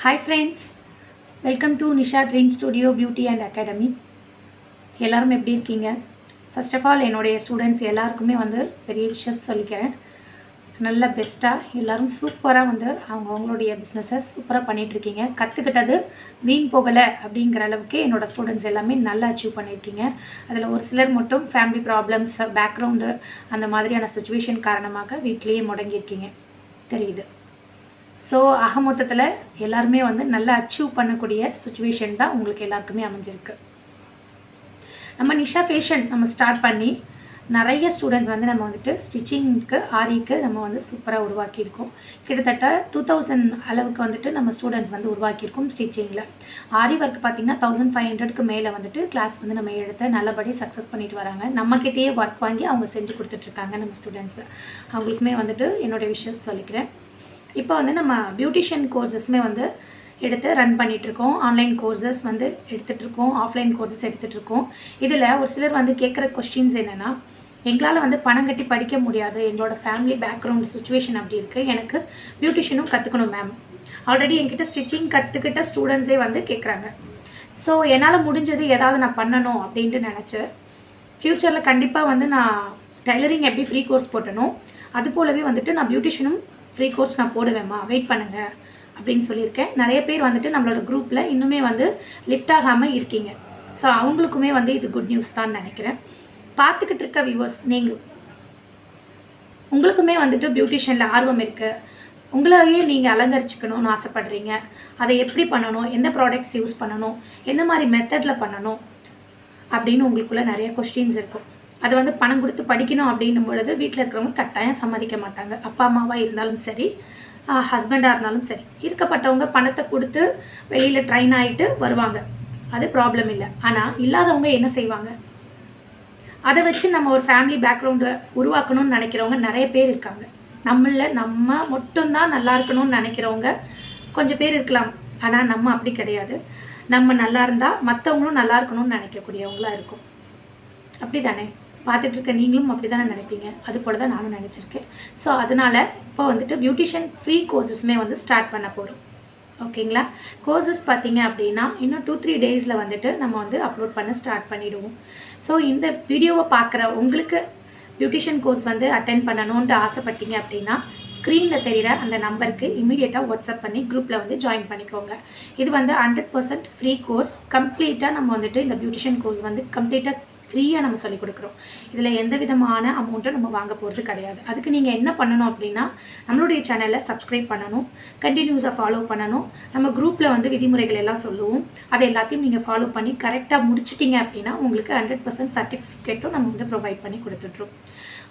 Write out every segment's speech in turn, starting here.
Hi friends, welcome to Nisha Dream Studio Beauty and Academy. எல்லாரும் எப்படி இருக்கீங்க? First of all என்னுடைய students எல்லாருக்குமே பெரிய விஷஸ் சொல்லிக்கிறேன். நல்ல பெஸ்ட்டாக எல்லாரும் சூப்பராக அவங்களுடைய பிஸ்னஸை சூப்பராக பண்ணிகிட்ருக்கீங்க. கற்றுக்கிட்டது வீண் போகலை அப்படிங்கிற அளவுக்கு என்னோடய ஸ்டூடெண்ட்ஸ் எல்லாமே நல்லா அச்சீவ் பண்ணியிருக்கீங்க. அதில் ஒரு சிலர் மட்டும் ஃபேமிலி ப்ராப்ளம்ஸ், பேக்ரவுண்டு அந்த மாதிரியான சுச்சுவேஷன் காரணமாக வீட்லேயே முடங்கியிருக்கீங்க தெரியுது. ஸோ மொத்தத்தில் எல்லாருமே நல்லா அச்சீவ் பண்ணக்கூடிய சுச்சுவேஷன் தான் உங்களுக்கு எல்லாருக்குமே அமைஞ்சிருக்கு. நம்ம நிஷா ஃபேஷன் நம்ம ஸ்டார்ட் பண்ணி நிறைய ஸ்டூடெண்ட்ஸ் நம்ம ஸ்டிச்சிங்க்கு ஆரிக்கு நம்ம சூப்பராக உருவாக்கியிருக்கோம். கிட்டத்தட்ட 2000 அளவுக்கு நம்ம ஸ்டூடெண்ட்ஸ் உருவாக்கியிருக்கோம். ஸ்டிச்சிங்கில் ஆரி ஒர்க் பார்த்திங்கன்னா 1500க்கு மேலே கிளாஸ் நம்ம எடுத்து நல்லபடி சக்ஸஸ் பண்ணிட்டு வராங்க. நம்மக்கிட்டேயே ஒர்க் வாங்கி அவங்க செஞ்சு கொடுத்துட்ருக்காங்க நம்ம ஸ்டூடெண்ட்ஸு. அவங்களுக்குமே என்னோடய விஷஸ் சொல்லிக்கிறேன். இப்போ நம்ம பியூட்டிஷியன் கோர்சஸ்மே எடுத்து ரன் பண்ணிகிட்ருக்கோம். ஆன்லைன் கோர்சஸ் எடுத்துகிட்ருக்கோம், ஆஃப்லைன் கோர்சஸ் எடுத்துகிட்ருக்கோம். இதில் ஒரு சிலர் கேட்குற கொஸ்டின்ஸ் என்னென்னா, எங்களால் பணம் கட்டி படிக்க முடியாது, எங்களோட ஃபேமிலி பேக்ரவுண்ட் சுச்சுவேஷன் அப்படி இருக்குது, எனக்கு பியூட்டிஷியனும் கற்றுக்கணும் மேம். ஆல்ரெடி என்கிட்ட ஸ்டிச்சிங் கற்றுக்கிட்ட ஸ்டூடெண்ட்ஸே கேட்குறாங்க. ஸோ என்னால் முடிஞ்சது ஏதாவது நான் பண்ணணும் அப்படின்ட்டு நினச்சேன். ஃப்யூச்சரில் கண்டிப்பாக நான் டைலரிங் எப்படி ஃப்ரீ கோர்ஸ் போட்டனோ அது போலவே நான் பியூட்டிஷியனும் ஃப்ரீ கோர்ஸ் நான் போடுவேம்மா, வெயிட் பண்ணுங்கள் அப்படின்னு சொல்லியிருக்கேன். நிறைய பேர் நம்மளோட குரூப்பில் இன்னுமே லிஃப்ட் ஆகாமல் இருக்கீங்க. ஸோ அவங்களுக்குமே இது குட் நியூஸ் தான் நினைக்கிறேன். பார்த்துக்கிட்டு இருக்க வியூவர்ஸ், நீங்கள் உங்களுக்குமே பியூட்டிஷியனில் ஆர்வம் இருக்குது, உங்களையே நீங்கள் அலங்கரிச்சிக்கணும்னு ஆசைப்படுறீங்க. அதை எப்படி பண்ணணும், எந்த ப்ராடக்ட்ஸ் யூஸ் பண்ணணும், எந்த மாதிரி மெத்தடில் பண்ணணும் அப்படின்னு உங்களுக்குள்ளே நிறைய கொஸ்டின்ஸ் இருக்கும். அது பணம் கொடுத்து படிக்கணும் அப்படின்னும் பொழுது வீட்டில் இருக்கிறவங்க கட்டாயம் சம்மதிக்க மாட்டாங்க. அப்பா அம்மாவாக இருந்தாலும் சரி, ஹஸ்பண்டாக இருந்தாலும் சரி, இருக்கப்பட்டவங்க பணத்தை கொடுத்து வெளியில் ட்ரைன் ஆகிட்டு வருவாங்க, அது ப்ராப்ளம் இல்லை. ஆனால் இல்லாதவங்க என்ன செய்வாங்க? அதை வச்சு நம்ம ஒரு ஃபேமிலி பேக்ரவுண்டை உருவாக்கணும்னு நினைக்கிறவங்க நிறைய பேர் இருக்காங்க. நம்ம மட்டும்தான் நல்லா இருக்கணும்னு நினைக்கிறவங்க கொஞ்சம் பேர் இருக்கலாம். ஆனால் நம்ம அப்படி கிடையாது. நம்ம நல்லா இருந்தால் மற்றவங்களும் நல்லா இருக்கணும்னு நினைக்கக்கூடியவங்களாக இருக்கும். அப்படி தானே? பார்த்துட்ருக்க நீங்களும் அப்படி தானே நினைப்பீங்க. அது போல் தான் நானும் நினச்சிருக்கேன். ஸோ அதனால் இப்போ பியூட்டிஷியன் ஃப்ரீ கோர்சஸ்மே ஸ்டார்ட் பண்ண போகிறோம். ஓகேங்களா? கோர்சஸ் பார்த்தீங்க அப்படின்னா இன்னும் 2-3 டேஸில் நம்ம அப்லோட் பண்ண ஸ்டார்ட் பண்ணிவிடுவோம். ஸோ இந்த வீடியோவை பார்க்குற உங்களுக்கு பியூட்டிஷியன் கோர்ஸ் அட்டென்ட் பண்ணணுன்ட்டு ஆசைப்பட்டீங்க அப்படின்னா ஸ்க்ரீனில் தெரிகிற அந்த நம்பருக்கு இமீடியட்டாக வாட்ஸ்அப் பண்ணி குரூப்பில் ஜாயின் பண்ணிக்கோங்க. இது 100% ஃப்ரீ கோர்ஸ். கம்ப்ளீட்டாக நம்ம இந்த பியூட்டிஷியன் கோர்ஸ் கம்ப்ளீட்டாக ஃப்ரீயாக நம்ம சொல்லிக் கொடுக்குறோம். இதில் எந்த விதமான அமௌண்ட்டும் நம்ம வாங்க போகிறது கிடையாது. அதுக்கு நீங்கள் என்ன பண்ணணும் அப்படின்னா, நம்மளுடைய சேனலை சப்ஸ்கிரைப் பண்ணணும், கண்டினியூஸாக ஃபாலோ பண்ணணும். நம்ம குரூப்பில் விதிமுறைகள் எல்லாம் சொல்லுவோம். அதை எல்லாத்தையும் நீங்கள் ஃபாலோ பண்ணி கரெக்டாக முடிச்சிட்டிங்க அப்படின்னா உங்களுக்கு 100% சர்டிஃபிகேட்டும் நம்ம ப்ரொவைட் பண்ணி கொடுத்துட்றோம்.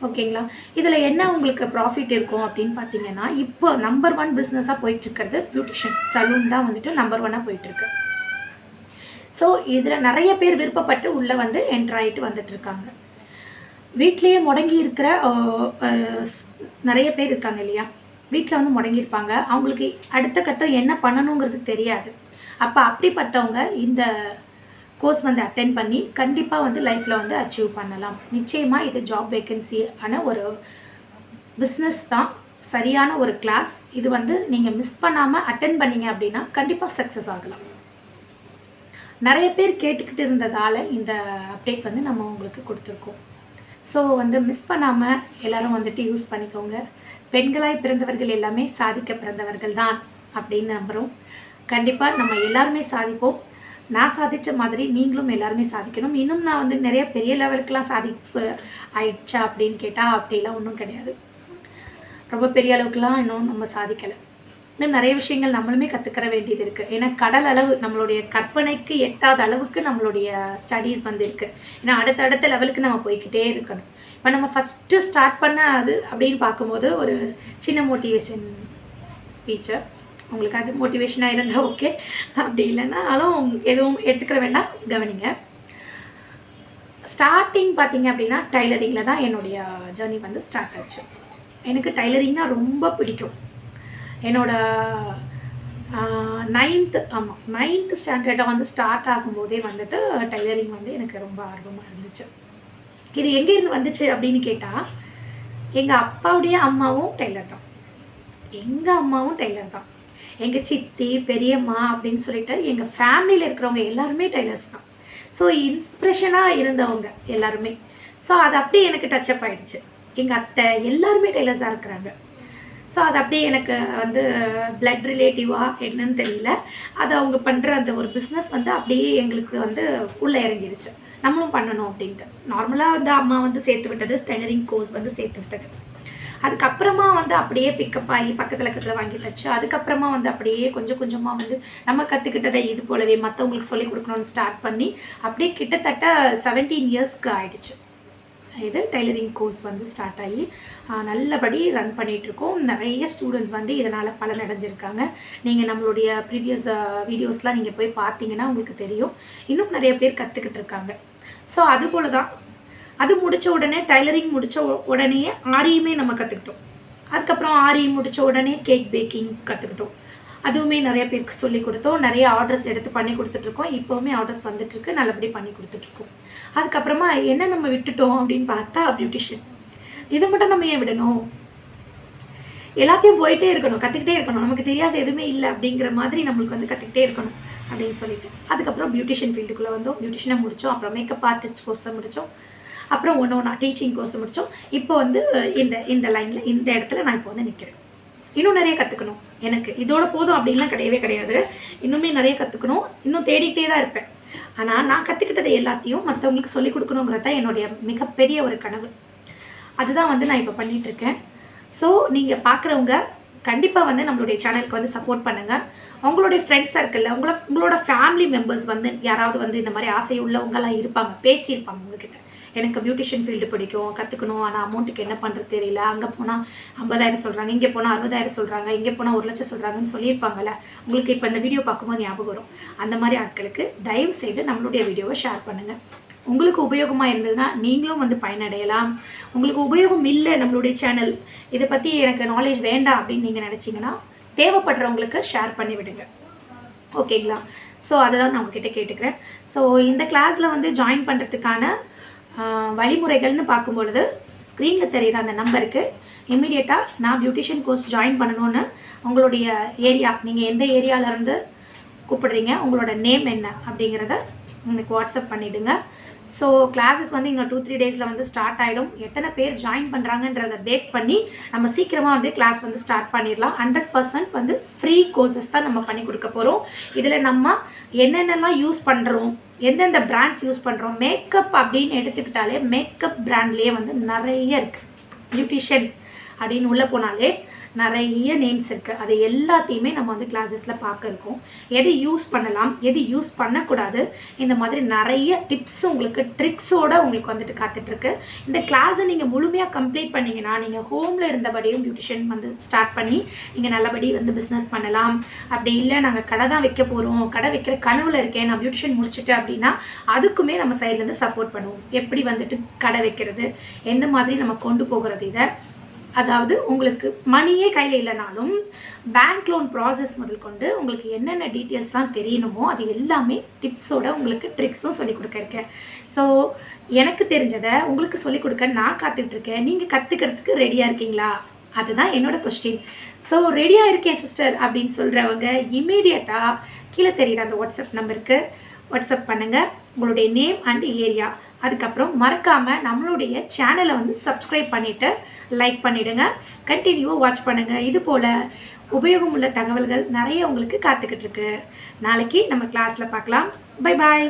ஓகேங்களா? இதில் என்ன உங்களுக்கு ப்ராஃபிட் இருக்கும் அப்படின்னு பார்த்தீங்கன்னா, இப்போ நம்பர் 1 பிஸ்னஸாக போயிட்டுருக்கிறது பியூட்டிஷியன் சலூன் தான் நம்பர் 1ஆக போயிட்டுருக்கு. ஸோ இதில் நிறைய பேர் விருப்பப்பட்டு உள்ளே என்ட்ரு ஆகிட்டு வந்துட்டுருக்காங்க. வீட்லேயே முடங்கி இருக்கிற நிறைய பேர் இருக்காங்க இல்லையா? வீட்டில் முடங்கியிருப்பாங்க. அவங்களுக்கு அடுத்த கட்டம் என்ன பண்ணணுங்கிறது தெரியாது. அப்போ அப்படிப்பட்டவங்க இந்த கோர்ஸ் அட்டென்ட் பண்ணி கண்டிப்பாக லைஃப்பில் அச்சீவ் பண்ணலாம். நிச்சயமாக இது ஜாப் வேக்கன்சியான ஒரு பிஸ்னஸ் தான், சரியான ஒரு கிளாஸ். இது நீங்கள் மிஸ் பண்ணாமல் அட்டென்ட் பண்ணிங்க அப்படின்னா கண்டிப்பாக சக்ஸஸ் ஆகலாம். நிறைய பேர் கேட்டுக்கிட்டு இருந்ததால் இந்த அப்டேட் நம்ம உங்களுக்கு கொடுத்துருக்கோம். ஸோ மிஸ் பண்ணாமல் எல்லோரும் யூஸ் பண்ணிக்கோங்க. பெண்களாய் பிறந்தவர்கள் எல்லாமே சாதிக்க பிறந்தவர்கள் தான் அப்படின்னு நம்புகிறோம். கண்டிப்பாக நம்ம எல்லாருமே சாதிப்போம். நான் சாதித்த மாதிரி நீங்களும் எல்லாருமே சாதிக்கணும். இன்னும் நான் நிறைய பெரிய லெவலுக்கெலாம் சாதிப்பு ஆயிடுச்சா அப்படின்னு கேட்டால் அப்படிலாம் ஒன்றும் கிடையாது. ரொம்ப பெரிய அளவுக்குலாம் இன்னும் நம்ம சாதிக்கலை. இன்னும் நிறைய விஷயங்கள் நம்மளுமே கற்றுக்கிற வேண்டியது இருக்குது. ஏன்னா கடல் அளவு நம்மளுடைய கற்பனைக்கு எட்டாத அளவுக்கு நம்மளுடைய ஸ்டடீஸ் இருக்குது. ஏன்னா அடுத்தடுத்த லெவலுக்கு நம்ம போய்கிட்டே இருக்கணும். இப்போ நம்ம ஃபஸ்ட்டு ஸ்டார்ட் பண்ண அது அப்படின்னு பார்க்கும்போது ஒரு சின்ன மோட்டிவேஷன் ஸ்பீச்சு, உங்களுக்கு அது மோட்டிவேஷனாக இருந்தால் ஓகே, அப்படி இல்லைன்னாலும் எதுவும் எடுத்துக்கிற வேண்டாம், கவனிங்க. ஸ்டார்டிங் பார்த்தீங்க அப்படின்னா டைலரிங்கில் தான் என்னுடைய ஜேர்னி ஸ்டார்ட் ஆச்சு. எனக்கு டைலரிங்னால் ரொம்ப பிடிக்கும். என்னோட 9th ஸ்டாண்டர்டாக ஸ்டார்ட் ஆகும்போதே டைலரிங் எனக்கு ரொம்ப ஆர்வமாக இருந்துச்சு. இது எங்கேருந்து வந்துச்சு அப்படின்னு கேட்டால், எங்கள் அப்பாவுடைய அம்மாவும் டெய்லர் தான், எங்கள் அம்மாவும் டெய்லர் தான். எங்கள் சித்தி பெரியம்மா அப்படின்னு சொல்லிட்டு எங்கள் ஃபேமிலியில் இருக்கிறவங்க எல்லாருமே டைலர்ஸ் தான். ஸோ இன்ஸ்பிரேஷனாக இருந்தவங்க எல்லாருமே. ஸோ அது அப்படியே எனக்கு டச்சப் ஆகிடுச்சு. எங்கள் அத்தை எல்லாருமே டைலர்ஸாக இருக்கிறாங்க. ஸோ அது அப்படியே எனக்கு வந்து பிளட் ரிலேட்டிவாக என்னன்னு தெரியல, அது அவங்க பண்ணுற அந்த ஒரு பிஸ்னஸ் வந்து அப்படியே எங்களுக்கு வந்து உள்ளே இறங்கிடுச்சு, நம்மளும் பண்ணணும் அப்படின்ட்டு. நார்மலாக வந்து அம்மா வந்து சேர்த்து விட்டது, டைலரிங் கோர்ஸ் வந்து சேர்த்து விட்டது. அதுக்கப்புறமா வந்து அப்படியே பிக்கப் ஆகி பக்கத்தில் வாங்கி தச்சு, அதுக்கப்புறமா வந்து அப்படியே கொஞ்சம் கொஞ்சமாக வந்து நம்ம கற்றுக்கிட்டதை இது போலவே மற்றவங்களுக்கு சொல்லிக் கொடுக்கணும்னு ஸ்டார்ட் பண்ணி அப்படியே கிட்டத்தட்ட 17 இயர்ஸ்க்கு ஆகிடுச்சு. இது டைலரிங் கோர்ஸ் வந்து ஸ்டார்ட் ஆகி நல்லபடி ரன் பண்ணிகிட்ருக்கோம். நிறைய ஸ்டூடெண்ட்ஸ் வந்து இதனால் பலனடைஞ்சிருக்காங்க. நீங்கள் நம்மளுடைய ப்ரீவியஸ் வீடியோஸ்லாம் நீங்கள் போய் பார்த்தீங்கன்னா உங்களுக்கு தெரியும், இன்னும் நிறைய பேர் கற்றுக்கிட்டு இருக்காங்க. ஸோ அதுபோல் தான் அது முடித்த உடனே டைலரிங் முடித்த உடனே ஆரியுமே நம்ம கற்றுக்கிட்டோம். அதுக்கப்புறம் ஆரி முடித்த உடனே கேக் பேக்கிங் கற்றுக்கிட்டோம். அதுவுமே நிறைய பேருக்கு சொல்லி கொடுத்தோம். நிறைய ஆர்டர்ஸ் எடுத்து பண்ணி கொடுத்துட்ருக்கோம். இப்போவுமே ஆர்டர்ஸ் வந்துட்டுருக்கு, நல்லபடி பண்ணி கொடுத்துட்ருக்கோம். அதுக்கப்புறமா என்ன நம்ம விட்டுட்டோம் அப்படின்னு பார்த்தா பியூட்டிஷியன். இதை மட்டும் நம்ம ஏன் விடணும்? எல்லாத்தையும் போயிட்டே இருக்கணும், கற்றுக்கிட்டே இருக்கணும். நமக்கு தெரியாத எதுவுமே இல்லை அப்படிங்கிற மாதிரி நம்மளுக்கு வந்து கற்றுக்கிட்டே இருக்கணும் அப்படின்னு சொல்லிட்டு அதுக்கப்புறம் பியூட்டிஷியன் ஃபீல்டுக்குள்ளே வந்தோம். பியூட்டிஷியனை முடித்தோம், அப்புறம் மேக்கப் ஆர்டிஸ்ட் கோர்ஸை முடித்தோம், அப்புறம் ஒன்று டீச்சிங் கோர்ஸை முடித்தோம். இப்போ வந்து இந்த லைனில் இந்த இடத்துல நான் இப்போ வந்து நிற்கிறேன். இன்னும் நிறைய கற்றுக்கணும். எனக்கு இதோட போதும் அப்படின்லாம் கிடையவே கிடையாது. இன்னுமே நிறைய கற்றுக்கணும், இன்னும் தேடிக்கிட்டே தான் இருப்பேன். ஆனால் நான் கற்றுக்கிட்டதை எல்லாத்தையும் மற்றவங்களுக்கு சொல்லிக் கொடுக்கணுங்கிறது தான் என்னுடைய மிகப்பெரிய ஒரு கனவு. அதுதான் வந்து நான் இப்போ பண்ணிகிட்ருக்கேன். ஸோ நீங்கள் பார்க்குறவங்க கண்டிப்பாக வந்து நம்மளுடைய சேனலுக்கு வந்து சப்போர்ட் பண்ணுங்கள். உங்களுடைய ஃப்ரெண்ட்ஸ் சர்க்கிளில் உங்களோட ஃபேமிலி மெம்பர்ஸ் வந்து யாராவது வந்து இந்த மாதிரி ஆசை உள்ளவங்களாம் இருப்பாங்க, பேசியிருப்பாங்க உங்ககிட்ட, எனக்கு பியூட்டிஷியன் ஃபீல்டு பிடிக்கும், கற்றுக்கணும், ஆனால் அமௌண்ட்டுக்கு என்ன பண்ணுறது தெரியல, அங்கே போனால் 50,000 சொல்கிறாங்க, இங்கே போனால் 60,000 சொல்கிறாங்க, இங்கே போனால் 1,00,000 சொல்கிறாங்கன்னு சொல்லியிருப்பாங்கள்ல. உங்களுக்கு இப்போ இந்த வீடியோ பார்க்கும்போது ஞாபகம் வரும். அந்த மாதிரி ஆட்களுக்கு தயவு செய்து நம்மளுடைய வீடியோவை ஷேர் பண்ணுங்கள். உங்களுக்கு உபயோகமாக இருந்ததுன்னா நீங்களும் வந்து பயனடையலாம். உங்களுக்கு உபயோகம் இல்லை நம்மளுடைய சேனல், இதை பற்றி எனக்கு நாலேஜ் வேண்டாம் அப்படின்னு நீங்கள் நினச்சிங்கன்னா தேவைப்படுறவங்களுக்கு ஷேர் பண்ணி விடுங்க. ஓகேங்களா? ஸோ அதை தான் நான் உங்ககிட்ட கேட்டுக்கிறேன். ஸோ இந்த கிளாஸில் வந்து ஜாயின் பண்ணுறதுக்கான வழிமுறைகள்னு பார்க்கும்பொழுது ஸ்க்ரீனில் தெரிகிற அந்த நம்பருக்கு இம்மிடியேட்டாக நான் பியூட்டிஷியன் கோர்ஸ் ஜாயின் பண்ணணுன்னு உங்களுடைய ஏரியா, நீங்கள் எந்த ஏரியாவிலேருந்து கூப்பிடுறீங்க, உங்களோட நேம் என்ன அப்படிங்கிறத எனக்கு வாட்ஸ்அப் பண்ணிவிடுங்க. ஸோ கிளாஸஸ் வந்து இன்னும் 2-3 டேஸில் வந்து ஸ்டார்ட் ஆகிடும். எத்தனை பேர் ஜாயின் பண்ணுறாங்கன்றதை பேஸ் பண்ணி நம்ம சீக்கிரமாக வந்து கிளாஸ் வந்து ஸ்டார்ட் பண்ணிடலாம். 100% வந்து ஃப்ரீ கோர்சஸ் தான் நம்ம பண்ணி கொடுக்க போகிறோம். இதில் நம்ம என்னென்னலாம் யூஸ் பண்ணுறோம், எந்தெந்த பிராண்ட்ஸ் யூஸ் பண்ணுறோம், மேக்கப் அப்படின்னு எடுத்துக்கிட்டாலே மேக்கப் பிராண்ட்லேயே வந்து நிறைய இருக்குது. பியூட்டிஷியன் அப்படின்னு உள்ளே போனாலே நிறைய நேம்ஸ் இருக்குது. அது எல்லாத்தையுமே நம்ம வந்து கிளாஸஸில் பார்க்க இருக்கோம். எது யூஸ் பண்ணலாம், எது யூஸ் பண்ணக்கூடாது, இந்த மாதிரி நிறைய டிப்ஸ் உங்களுக்கு ட்ரிக்ஸோடு உங்களுக்கு வந்துட்டு காத்துட்ருக்கு. இந்த கிளாஸை நீங்கள் முழுமையாக கம்ப்ளீட் பண்ணிங்கன்னா நீங்கள் ஹோமில் இருந்தபடியும் பியூட்டிஷியன் வந்து ஸ்டார்ட் பண்ணி நீங்கள் நல்லபடி வந்து பிஸ்னஸ் பண்ணலாம். அப்படி இல்லை நாங்கள் கடை தான் வைக்க போகிறோம், கடை வைக்கிற கனவில் இருக்கேன், நான் பியூட்டிஷியன் முடிச்சுட்டேன் அப்படின்னா அதுக்குமே நம்ம சைட்லேருந்து சப்போர்ட் பண்ணுவோம். எப்படி வந்துட்டு கடை வைக்கிறது, எந்த மாதிரி நம்ம கொண்டு போகிறது, இதை அதாவது உங்களுக்கு மணியே கையில் இல்லைனாலும் பேங்க் லோன் ப்ராசஸ் முதல் கொண்டு உங்களுக்கு என்னென்ன டீட்டெயில்ஸ்லாம் தெரியணுமோ அது எல்லாமே டிப்ஸோட உங்களுக்கு ட்ரிக்ஸும் சொல்லிக் கொடுக்க இருக்கேன். ஸோ எனக்கு தெரிஞ்சதை உங்களுக்கு சொல்லிக் கொடுக்க நான் காத்துட்ருக்கேன். நீங்கள் கற்றுக்கிறதுக்கு ரெடியாக இருக்கீங்களா? அதுதான் என்னோடய கொஸ்டின். ஸோ ரெடியாக இருக்கேன் சிஸ்டர் அப்படின்னு சொல்கிறவங்க இமீடியட்டாக கீழே தெரிகிற அந்த வாட்ஸ்அப் நம்பருக்கு வாட்ஸ்அப் பண்ணுங்கள் உங்களுடைய நேம் அண்ட் ஏரியா. அதுக்கப்புறம் மறக்காமல் நம்மளுடைய சேனலை வந்து சப்ஸ்கிரைப் பண்ணிவிட்டு லைக் பண்ணிவிடுங்க. கண்டினியூவாக வாட்ச் பண்ணுங்கள். இது போல் உபயோகமுள்ள தகவல்கள் நிறைய உங்களுக்கு காத்துக்கிட்டு இருக்கு. நாளைக்கு நம்ம கிளாஸில் பார்க்கலாம். Bye bye.